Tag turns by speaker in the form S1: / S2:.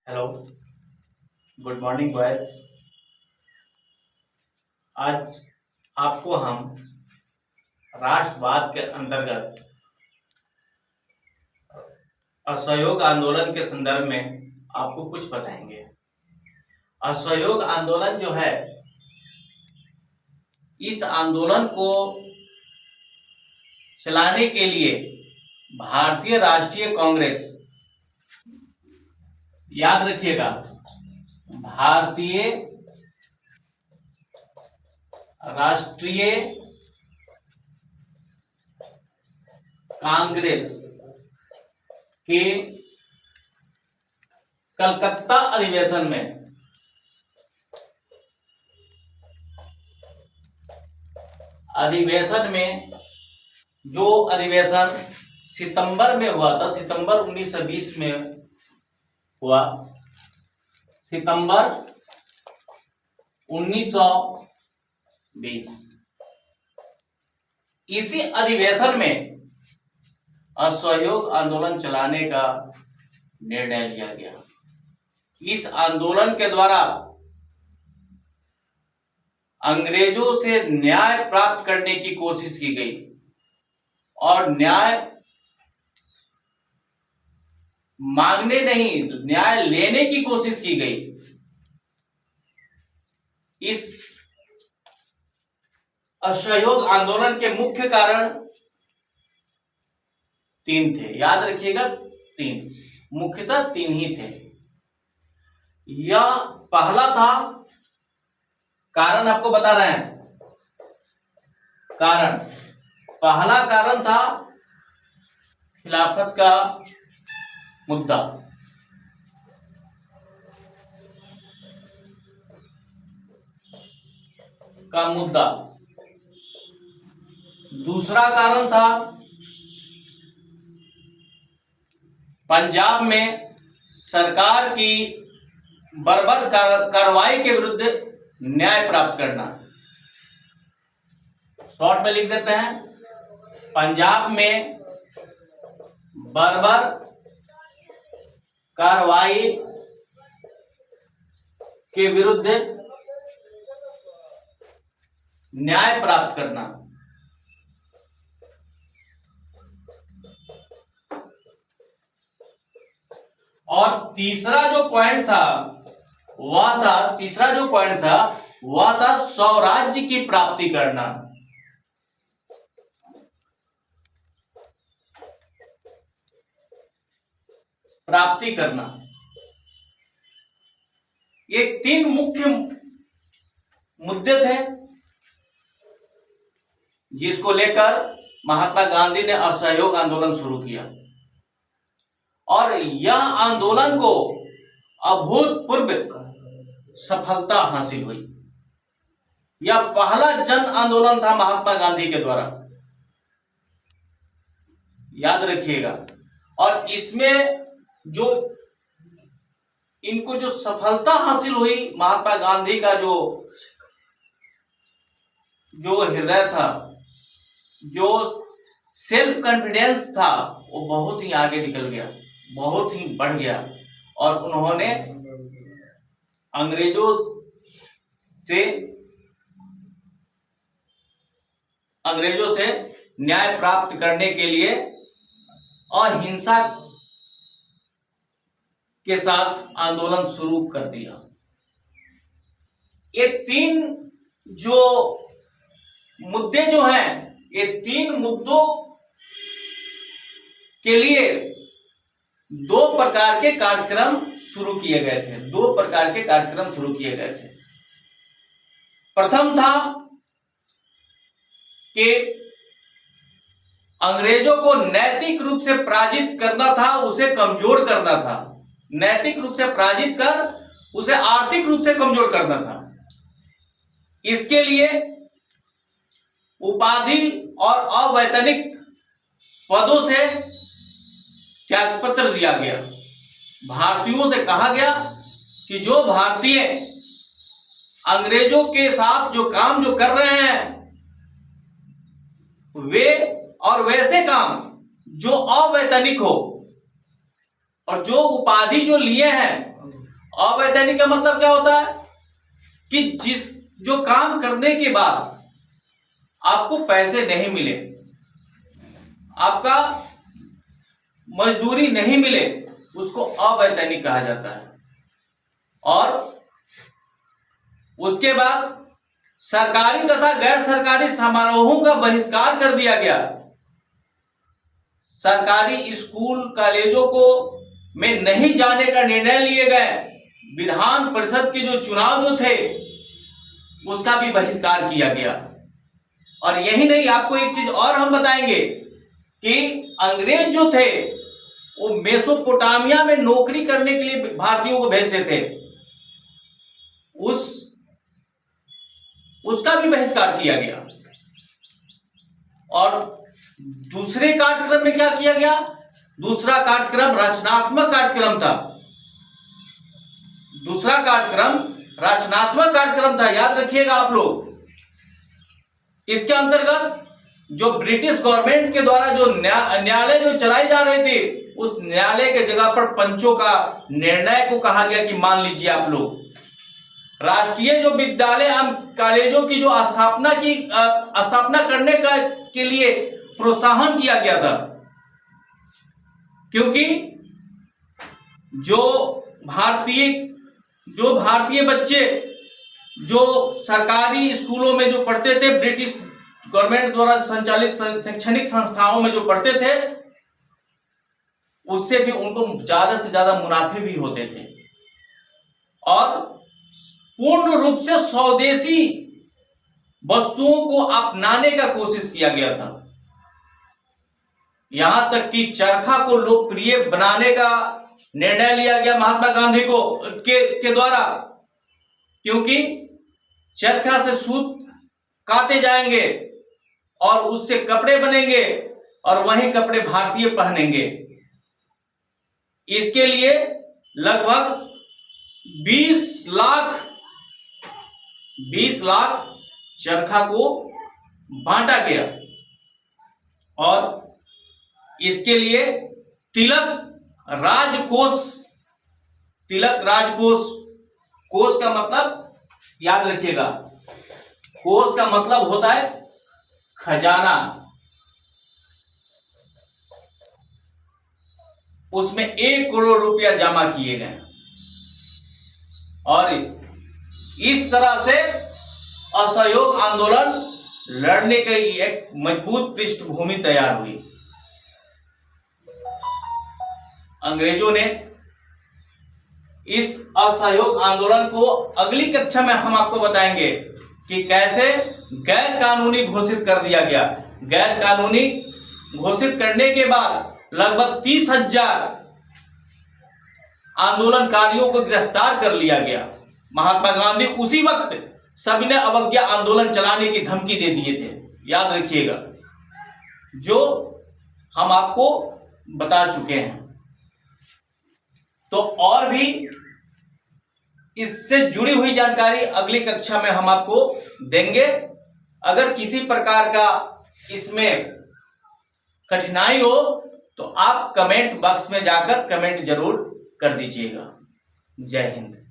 S1: Hello, good morning boys. आज आपको हम राष्ट्रवाद के अंतर्गत असहयोग आंदोलन के संदर्भ में आपको कुछ बताएंगे। असहयोग आंदोलन जो है, इस आंदोलन को चलाने के लिए भारतीय राष्ट्रीय कांग्रेस, याद रखिएगा, भारतीय राष्ट्रीय कांग्रेस के कलकत्ता अधिवेशन में जो अधिवेशन सितंबर में हुआ था, सितंबर 1920 में हुआ, सितंबर 1920, इसी अधिवेशन में असहयोग आंदोलन चलाने का निर्णय लिया गया। इस आंदोलन के द्वारा अंग्रेजों से न्याय प्राप्त करने की कोशिश की गई और न्याय मांगने नहीं, न्याय लेने की कोशिश की गई। इस असहयोग आंदोलन के मुख्य कारण तीन थे, याद रखिएगा, तीन, मुख्यतः तीन ही थे। यह पहला था, कारण आपको बता रहे हैं, पहला कारण था खिलाफत का मुद्दा। दूसरा कारण था पंजाब में सरकार की बर्बर कार्रवाई के विरुद्ध न्याय प्राप्त करना। शॉर्ट में लिख देते हैं, पंजाब में बर्बर कार्रवाई के विरुद्ध न्याय प्राप्त करना। और तीसरा जो पॉइंट था वह था स्वराज्य की प्राप्ति करना। ये तीन मुख्य मुद्दे थे जिसको लेकर महात्मा गांधी ने असहयोग आंदोलन शुरू किया और यह आंदोलन को अभूतपूर्व सफलता हासिल हुई। यह पहला जन आंदोलन था महात्मा गांधी के द्वारा, याद रखिएगा। और इसमें जो इनको जो सफलता हासिल हुई, महात्मा गांधी का जो हृदय था, जो सेल्फ कॉन्फिडेंस था, वो बहुत ही आगे निकल गया, बहुत ही बढ़ गया और उन्होंने अंग्रेजों से न्याय प्राप्त करने के लिए अहिंसा के साथ आंदोलन शुरू कर दिया। ये तीन जो मुद्दे जो हैं, ये तीन मुद्दों के लिए दो प्रकार के कार्यक्रम शुरू किए गए थे। प्रथम था कि अंग्रेजों को नैतिक रूप से पराजित करना था, उसे कमजोर करना था। नैतिक रूप से पराजित कर उसे आर्थिक रूप से कमजोर करना था। इसके लिए उपाधि और अवैतनिक पदों से त्यागपत्र दिया गया। भारतीयों से कहा गया कि जो भारतीय अंग्रेजों के साथ जो काम जो कर रहे हैं, वे और वैसे काम जो अवैतनिक हो और जो उपाधि जो लिए हैं अवैतनिक का मतलब क्या होता है कि जो काम करने के बाद आपको पैसे नहीं मिले, आपका मजदूरी नहीं मिले, उसको अवैतनिक कहा जाता है। और उसके बाद सरकारी तथा गैर सरकारी समारोहों का बहिष्कार कर दिया गया। सरकारी स्कूल कॉलेजों को में नहीं जाने का निर्णय लिए गए। विधान परिषद के जो चुनाव जो थे उसका भी बहिष्कार किया गया। और यही नहीं, आपको एक चीज और हम बताएंगे कि अंग्रेज जो थे वो मेसोपोटामिया में नौकरी करने के लिए भारतीयों को भेजते थे, उसका भी बहिष्कार किया गया। और दूसरे कार्यक्रम में क्या किया गया? दूसरा कार्यक्रम रचनात्मक कार्यक्रम था। दूसरा कार्यक्रम रचनात्मक कार्यक्रम था, याद रखिएगा आप लोग। इसके अंतर्गत जो ब्रिटिश गवर्नमेंट के द्वारा जो न्यायालय जो चलाई जा रहे थे, उस न्यायालय के जगह पर पंचों का निर्णय को कहा गया कि मान लीजिए आप लोग राष्ट्रीय जो विद्यालय कॉलेजों की जो स्थापना करने के लिए प्रोत्साहन किया गया था। क्योंकि जो भारतीय बच्चे जो सरकारी स्कूलों में जो पढ़ते थे, ब्रिटिश गवर्नमेंट द्वारा संचालित शैक्षणिक संस्थाओं में जो पढ़ते थे, उससे भी उनको ज्यादा से ज्यादा मुनाफे भी होते थे। और पूर्ण रूप से स्वदेशी वस्तुओं को अपनाने का कोशिश किया गया था। यहां तक कि चरखा को लोकप्रिय बनाने का निर्णय लिया गया महात्मा गांधी के द्वारा। क्योंकि चरखा से सूत काते जाएंगे और उससे कपड़े बनेंगे और वही कपड़े भारतीय पहनेंगे। इसके लिए लगभग 20 लाख चरखा को बांटा गया। और इसके लिए तिलक राजकोष, कोष का मतलब याद रखिएगा, कोष का मतलब होता है खजाना। उसमें 1 करोड़ रुपया जमा किए गए। और इस तरह से असहयोग आंदोलन लड़ने की एक मजबूत पृष्ठभूमि तैयार हुई। अंग्रेजों ने इस असहयोग आंदोलन को अगली कक्षा में हम आपको बताएंगे कि कैसे गैर कानूनी घोषित कर दिया गया। गैर कानूनी घोषित करने के बाद लगभग 30,000 आंदोलनकारियों को गिरफ्तार कर लिया गया। महात्मा गांधी उसी वक्त सविनय अवज्ञा आंदोलन चलाने की धमकी दे दिए थे, याद रखिएगा, जो हम आपको बता चुके हैं। तो और भी इससे जुड़ी हुई जानकारी अगली कक्षा में हम आपको देंगे। अगर किसी प्रकार का इसमें कठिनाई हो तो आप कमेंट बॉक्स में जाकर कमेंट जरूर कर दीजिएगा। जय हिंद।